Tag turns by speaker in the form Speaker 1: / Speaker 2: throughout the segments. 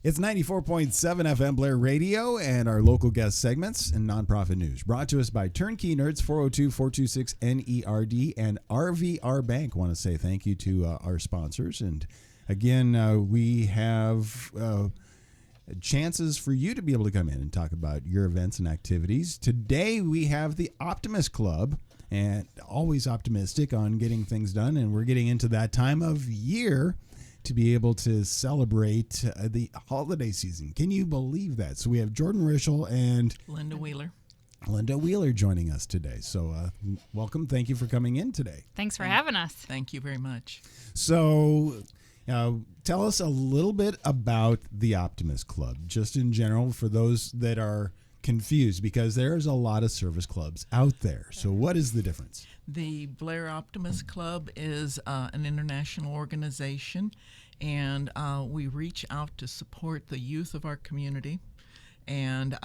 Speaker 1: It's 94.7 FM Blair Radio and our local guest segments and nonprofit news. Brought to us by Turnkey Nerds, 402-426-NERD, and RVR Bank. Want to say thank you to our sponsors. And again, we have chances for you to be able to come in and talk about your events and activities. Today we have the Optimist Club, and always optimistic on getting things done. And we're getting into that time of year to be able to celebrate the holiday season. Can you believe that? So we have Jordan Rischel and
Speaker 2: Linda Wheeler
Speaker 1: joining us today. So welcome. Thank you for coming in today.
Speaker 3: Thanks for having us.
Speaker 2: Thank you very much.
Speaker 1: So tell us a little bit about the Optimist Club, just in general, for those that are confused, because there's a lot of service clubs out there. So what is the difference?
Speaker 2: The Blair Optimists Club is an international organization, and we reach out to support the youth of our community and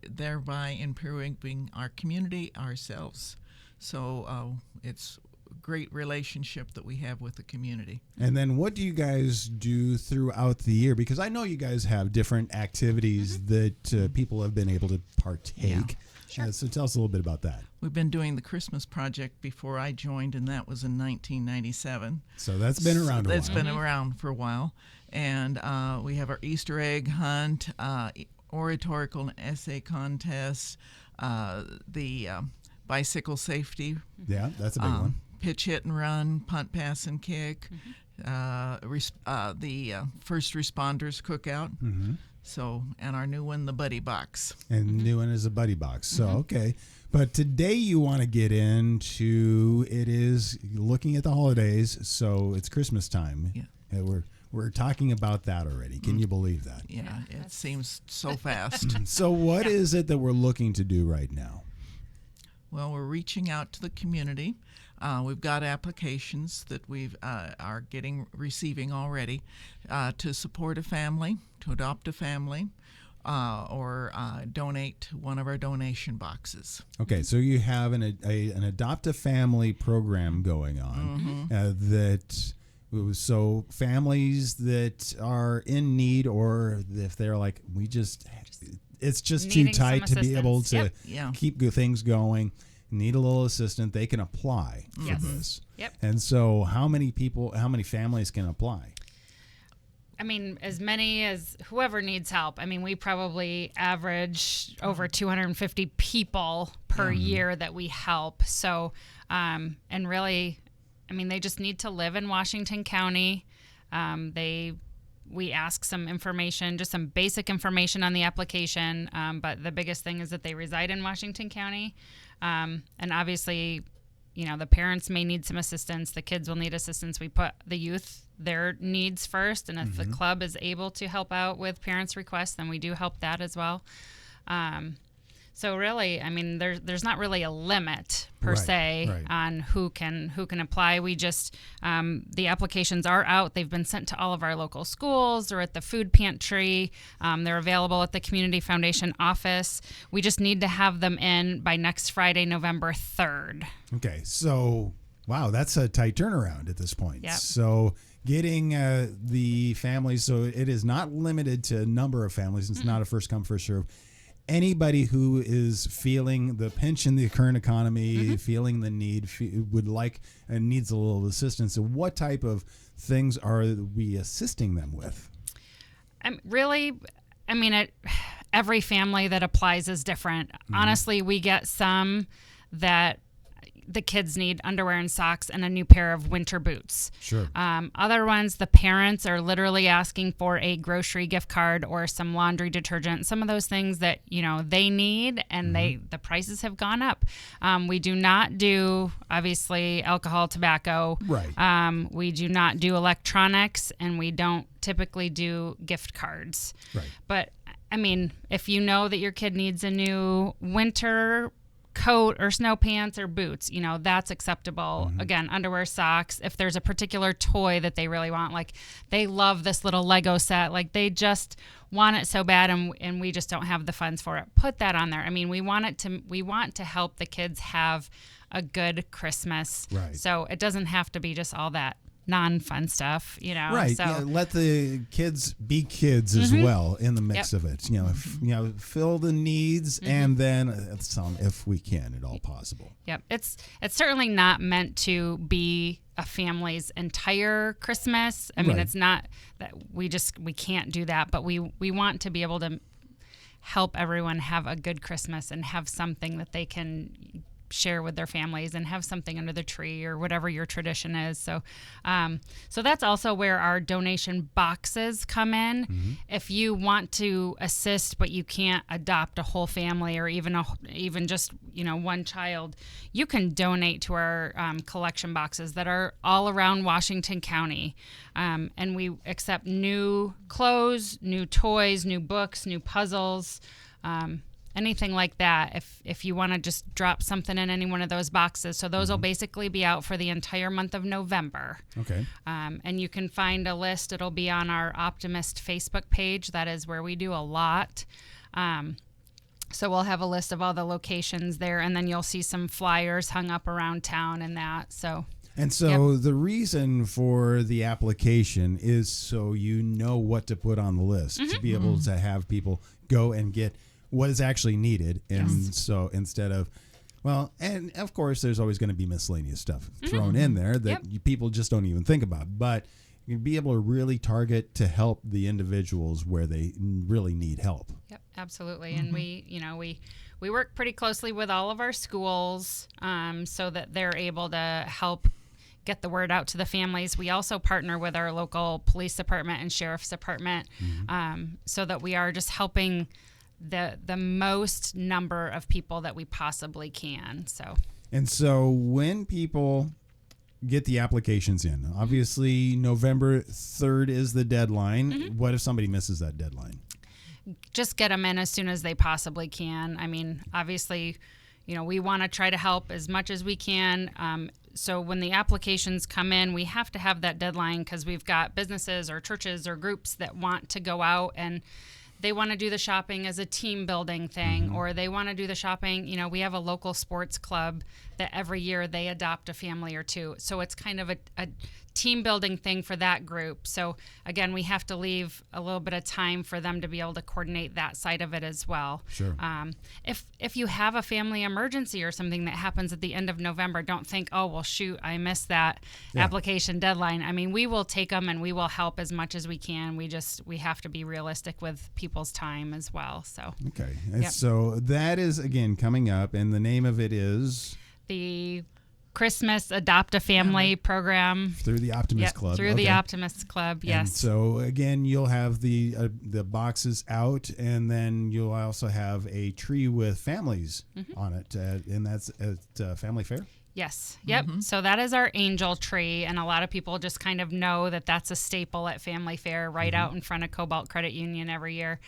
Speaker 2: thereby improving our community ourselves. So it's a great relationship that we have with the community.
Speaker 1: And then what do you guys do throughout the year? Because I know you guys have different activities that people have been able to partake.
Speaker 2: Yeah.
Speaker 3: Sure.
Speaker 1: So tell us a little bit about that.
Speaker 2: We've been doing the Christmas project before I joined, and that was in 1997.
Speaker 1: So that's been around a while.
Speaker 2: It's been around for a while. And we have our Easter egg hunt, oratorical and essay contest, the bicycle safety.
Speaker 1: Yeah, that's a big one.
Speaker 2: Pitch, hit, and run, punt, pass, and kick. The first responders cookout. So, and our new one, the Buddy Box.
Speaker 1: And new one is a Buddy Box. So, okay. But today you want to get into, it is looking at the holidays, so it's Christmas time.
Speaker 2: Yeah.
Speaker 1: And we're talking about that already. Can you believe that?
Speaker 2: Yeah, it seems so fast.
Speaker 1: So what is it that we're looking to do right now?
Speaker 2: Well, we're reaching out to the community. We've got applications that we are receiving already to support a family, to adopt a family, or donate one of our donation boxes.
Speaker 1: Okay, so you have an adopt a family program going on so families that are in need, or if they're like, it's just too tight to be able to keep things going, need a little assistance, they can apply for this.
Speaker 3: Yep.
Speaker 1: And so how many families can apply?
Speaker 3: I mean, as many as whoever needs help. I mean, we probably average over 250 people per year that we help. So, and really, I mean, they just need to live in Washington County. We ask some information, just some basic information on the application. But the biggest thing is that they reside in Washington County. And obviously, the parents may need some assistance. The kids will need assistance. We put the youth, their needs first. And if the club is able to help out with parents' requests, then we do help that as well. So really, I mean, there's not really a limit per se on who can apply. We just, the applications are out. They've been sent to all of our local schools. They're at the food pantry. They're available at the Community Foundation office. We just need to have them in by next Friday, November 3rd.
Speaker 1: Okay, so, wow, that's a tight turnaround at this point.
Speaker 3: Yep.
Speaker 1: So getting the families, so it is not limited to a number of families. It's not a first come, first serve. Anybody who is feeling the pinch in the current economy, feeling the need, would like and needs a little assistance. So what type of things are we assisting them with?
Speaker 3: Every family that applies is different. Honestly, we get some that the kids need underwear and socks and a new pair of winter boots.
Speaker 1: Sure.
Speaker 3: Other ones, the parents are literally asking for a grocery gift card or some laundry detergent, some of those things that, they need, and the prices have gone up. We do not do, obviously, alcohol, tobacco.
Speaker 1: Right.
Speaker 3: We do not do electronics, and we don't typically do gift cards.
Speaker 1: Right.
Speaker 3: But, if you know that your kid needs a new winter coat or snow pants or boots, that's acceptable. Again, underwear, socks. If there's a particular toy that they really want, like they love this little Lego set, like they just want it so bad, and we just don't have the funds for it, put that on there. We want to help the kids have a good Christmas.
Speaker 1: Right.
Speaker 3: So it doesn't have to be just all that non-fun stuff,
Speaker 1: Right.
Speaker 3: So
Speaker 1: Yeah, let the kids be kids as well in the mix of it. Fill the needs and then some, if we can, at all possible.
Speaker 3: Yep. It's certainly not meant to be a family's entire Christmas. I mean,
Speaker 1: Right.
Speaker 3: it's not that we can't do that, but we want to be able to help everyone have a good Christmas and have something that they can share with their families and have something under the tree or whatever your tradition is. So that's also where our donation boxes come in. If you want to assist but you can't adopt a whole family or even just one child, you can donate to our collection boxes that are all around Washington County, and we accept new clothes, new toys, new books, new puzzles, anything like that. If you want to just drop something in any one of those boxes. So those will basically be out for the entire month of November.
Speaker 1: Okay.
Speaker 3: And you can find a list. It'll be on our Optimist Facebook page. That is where we do a lot. So we'll have a list of all the locations there, and then you'll see some flyers hung up around town and that. So
Speaker 1: the reason for the application is so you know what to put on the list to be able to have people go and get what is actually needed. And so instead of, and of course there's always going to be miscellaneous stuff thrown in there that people just don't even think about, but you'd be able to really target to help the individuals where they really need help.
Speaker 3: Yep, absolutely. And we work pretty closely with all of our schools so that they're able to help get the word out to the families. We also partner with our local police department and sheriff's department so that we are just helping the most number of people that we possibly can. So
Speaker 1: when people get the applications in, obviously November 3rd is the deadline. What if somebody misses that deadline?
Speaker 3: Just get them in as soon as they possibly can. I mean, obviously, we want to try to help as much as we can. So when the applications come in, we have to have that deadline because we've got businesses or churches or groups that want to go out and they want to do the shopping as a team building thing, or they want to do the shopping. We have a local sports club that every year they adopt a family or two. So it's kind of a team building thing for that group. So again, we have to leave a little bit of time for them to be able to coordinate that side of it as well.
Speaker 1: Sure.
Speaker 3: If you have a family emergency or something that happens at the end of November, don't think, oh, well, shoot, I missed that application deadline. I mean, we will take them and we will help as much as we can. We have to be realistic with people's time as well. So
Speaker 1: okay. So that is, again, coming up, and the name of it is
Speaker 3: the Christmas Adopt a Family program
Speaker 1: through the Optimist Club.
Speaker 3: Through the Optimists Club, yes.
Speaker 1: And so again, you'll have the boxes out, and then you'll also have a tree with families on it, and that's at Family Fair.
Speaker 3: Yes. Yep. So that is our angel tree, and a lot of people just kind of know that that's a staple at Family Fair right out in front of Cobalt Credit Union every year.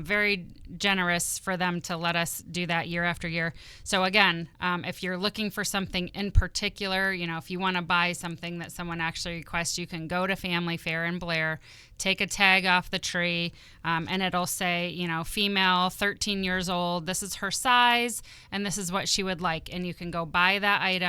Speaker 3: Very generous for them to let us do that year after year. So again, if you're looking for something in particular, if you want to buy something that someone actually requests, you can go to Family Fair in Blair, take a tag off the tree, and it'll say, female, 13 years old, this is her size, and this is what she would like. And you can go buy that item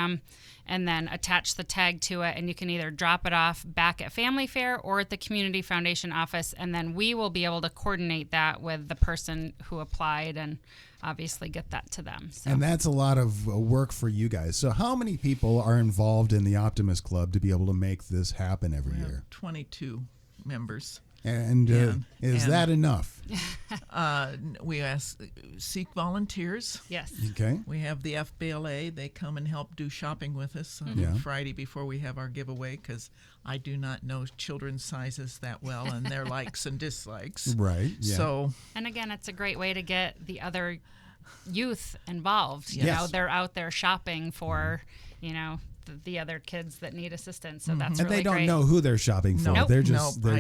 Speaker 3: and then attach the tag to it, and you can either drop it off back at Family Fair or at the Community Foundation office, and then we will be able to coordinate that with the person who applied and obviously get that to them. So.
Speaker 1: And that's a lot of work for you guys. So how many people are involved in the Optimist Club to be able to make this happen every year?
Speaker 2: 22 members.
Speaker 1: And is that enough?
Speaker 2: We seek volunteers.
Speaker 3: Yes.
Speaker 1: Okay.
Speaker 2: We have the FBLA. They come and help do shopping with us on Friday before we have our giveaway, because I do not know children's sizes that well and their likes and dislikes.
Speaker 1: Right. Yeah.
Speaker 2: So.
Speaker 3: And again, it's a great way to get the other youth involved.
Speaker 1: Yes.
Speaker 3: They're out there shopping for, the other kids that need assistance. So that's
Speaker 1: and
Speaker 3: really
Speaker 1: they don't
Speaker 3: great.
Speaker 1: know who they're shopping for.
Speaker 2: Nope.
Speaker 1: They're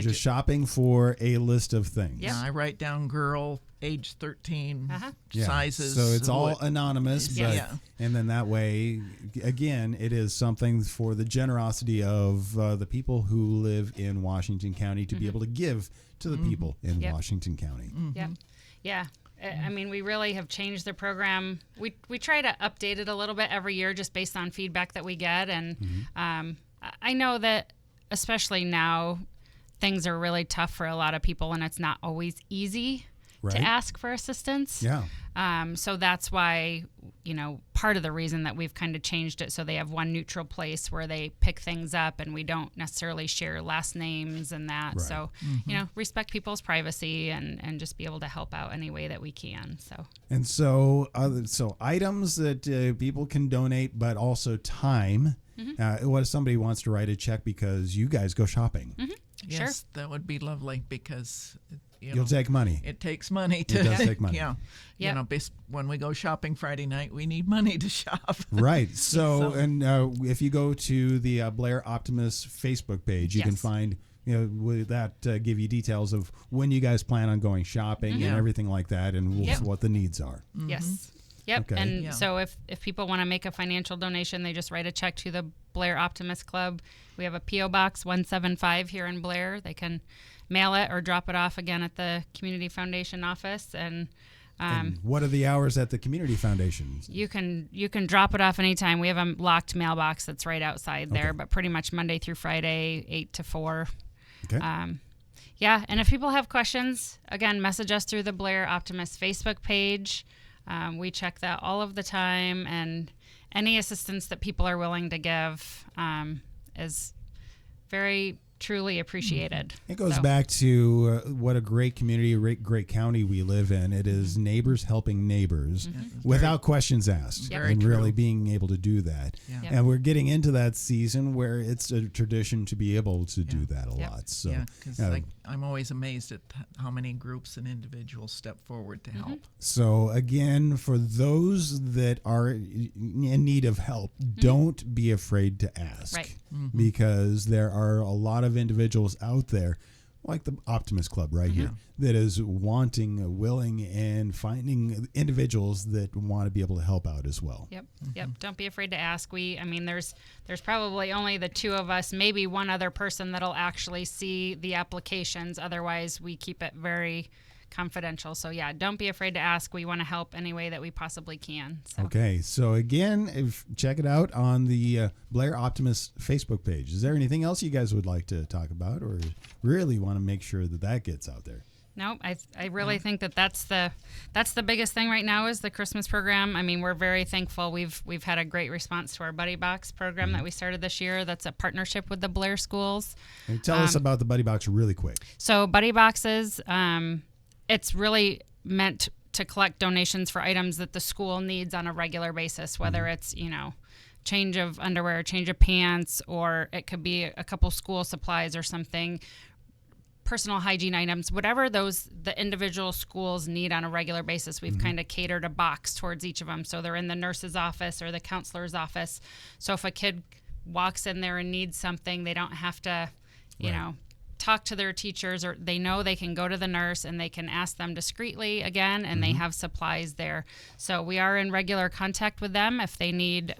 Speaker 1: just shopping for a list of things.
Speaker 2: Yeah, I write down girl, age 13, sizes.
Speaker 1: So it's all anonymous, but and then that way, again, it is something for the generosity of the people who live in Washington County to be able to give to the people in Washington County.
Speaker 3: Yep. Yeah. I mean, we really have changed the program. We try to update it a little bit every year just based on feedback that we get. And I know that especially now, things are really tough for a lot of people, and it's not always easy to ask for assistance.
Speaker 1: Yeah.
Speaker 3: So that's why, part of the reason that we've kind of changed it so they have one neutral place where they pick things up, and we don't necessarily share last names and that.
Speaker 1: Right.
Speaker 3: So, respect people's privacy and just be able to help out any way that we can. So.
Speaker 1: And so, items that people can donate, but also time. What if somebody wants to write a check because you guys go shopping?
Speaker 2: Yes,
Speaker 3: Sure.
Speaker 2: that would be lovely because
Speaker 1: You'll take money.
Speaker 2: It takes money to.
Speaker 1: It does take money.
Speaker 2: Yeah.
Speaker 3: Yep.
Speaker 2: When we go shopping Friday night, we need money to shop.
Speaker 1: Right. So, and if you go to the Blair Optimists Facebook page, you can
Speaker 3: Yes.
Speaker 1: find, with that give you details of when you guys plan on going shopping and everything like that, and
Speaker 3: Yep.
Speaker 1: what the needs are.
Speaker 3: Yes. Yep.
Speaker 1: Okay.
Speaker 3: And
Speaker 2: Yeah.
Speaker 3: so if people want to make a financial donation, they just write a check to the Blair Optimist Club. We have a P.O. Box 175 here in Blair. They can mail it or drop it off again at the Community Foundation office. And
Speaker 1: What are the hours at the Community Foundation?
Speaker 3: you can drop it off anytime. We have a locked mailbox that's right outside there, but pretty much Monday through Friday, 8 to 4.
Speaker 1: Okay.
Speaker 3: Yeah, and if people have questions, again, message us through the Blair Optimist Facebook page. We check that all of the time, and any assistance that people are willing to give is very truly appreciated.
Speaker 1: It goes back to what a great community, great county we live in. It is neighbors helping neighbors without questions asked,
Speaker 3: Yep.
Speaker 1: and
Speaker 2: Very
Speaker 1: really
Speaker 2: true.
Speaker 1: being able to do that.
Speaker 2: Yeah.
Speaker 3: Yep.
Speaker 1: And we're getting into that season where it's a tradition to be able to do that a
Speaker 3: Yep.
Speaker 1: lot. So,
Speaker 2: Yeah, because I'm always amazed at how many groups and individuals step forward to help.
Speaker 1: So again, for those that are in need of help, don't be afraid to ask,
Speaker 3: Right.
Speaker 1: because there are a lot of individuals out there, like the Optimist Club right here, that is wanting, willing, and finding individuals that want to be able to help out as well.
Speaker 3: Yep. Yep. Don't be afraid to ask. There's probably only the two of us, maybe one other person that'll actually see the applications. Otherwise, we keep it very confidential. So yeah, don't be afraid to ask. We want to help any way that we possibly can. So.
Speaker 1: Okay, so again, check it out on the Blair Optimist Facebook page. Is there anything else you guys would like to talk about, or really want to make sure that gets out there?
Speaker 3: No, I really think that's the biggest thing right now is the Christmas program. I mean, we're very thankful. We've had a great response to our Buddy Box program that we started this year. That's a partnership with the Blair schools.
Speaker 1: And tell us about the Buddy Box really quick.
Speaker 3: So Buddy Boxes, it's really meant to collect donations for items that the school needs on a regular basis, whether it's, change of underwear, change of pants, or it could be a couple school supplies or something, personal hygiene items, whatever the individual schools need on a regular basis. We've kind of catered a box towards each of them. So they're in the nurse's office or the counselor's office. So if a kid walks in there and needs something, they don't have to, talk to their teachers, or they know they can go to the nurse and they can ask them discreetly again, and they have supplies there. So we are in regular contact with them if they need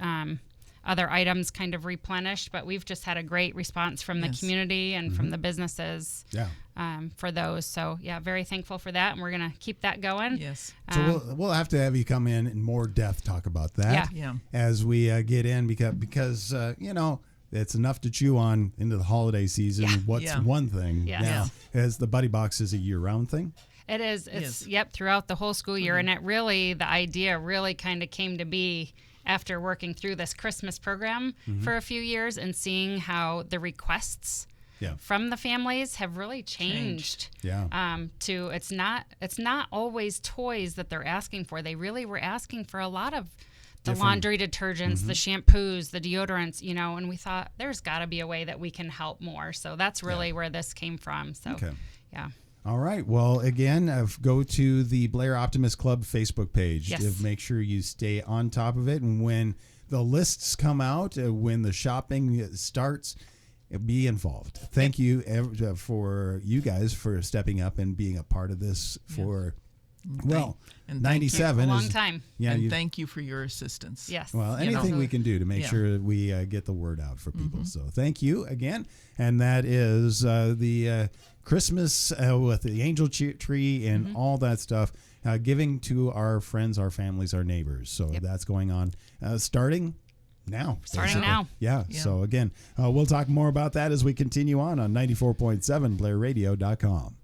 Speaker 3: other items kind of replenished, but we've just had a great response from the community and from the businesses for those. So yeah, very thankful for that, and we're going to keep that going.
Speaker 2: Yes.
Speaker 1: So we'll have to have you come in more depth talk about that
Speaker 2: Yeah.
Speaker 1: as we get in, because it's enough to chew on into the holiday season.
Speaker 3: Yeah.
Speaker 1: What's
Speaker 2: Yeah.
Speaker 1: one thing
Speaker 3: Yes.
Speaker 1: now? As the Buddy Box is a year-round thing.
Speaker 3: It is. It's
Speaker 2: Yes.
Speaker 3: throughout the whole school year, and the idea really kind of came to be after working through this Christmas program for a few years and seeing how the requests from the families have really changed.
Speaker 1: Yeah.
Speaker 3: It's not always toys that they're asking for. They really were asking for a lot of the laundry detergents, the shampoos, the deodorants, and we thought there's got to be a way that we can help more. So that's really where this came from. So, yeah.
Speaker 1: All right. Well, again, go to the Blair Optimist Club Facebook page.
Speaker 3: Yes.
Speaker 1: Make sure you stay on top of it. And when the lists come out, when the shopping starts, be involved. Thank you for you guys for stepping up and being a part of this for,
Speaker 2: And
Speaker 1: 97
Speaker 3: A long
Speaker 1: is
Speaker 3: time.
Speaker 1: Yeah.
Speaker 2: And thank you for your assistance.
Speaker 3: Yes.
Speaker 1: Well, anything we can do to make sure we get the word out for people. So thank you again. And that is the Christmas with the angel tree and all that stuff, giving to our friends, our families, our neighbors. So that's going on starting now.
Speaker 3: Starting
Speaker 1: basically.
Speaker 3: now.
Speaker 1: Yeah.
Speaker 2: Yeah.
Speaker 1: So again, we'll talk more about that as we continue on 94.7 BlairRadio.com.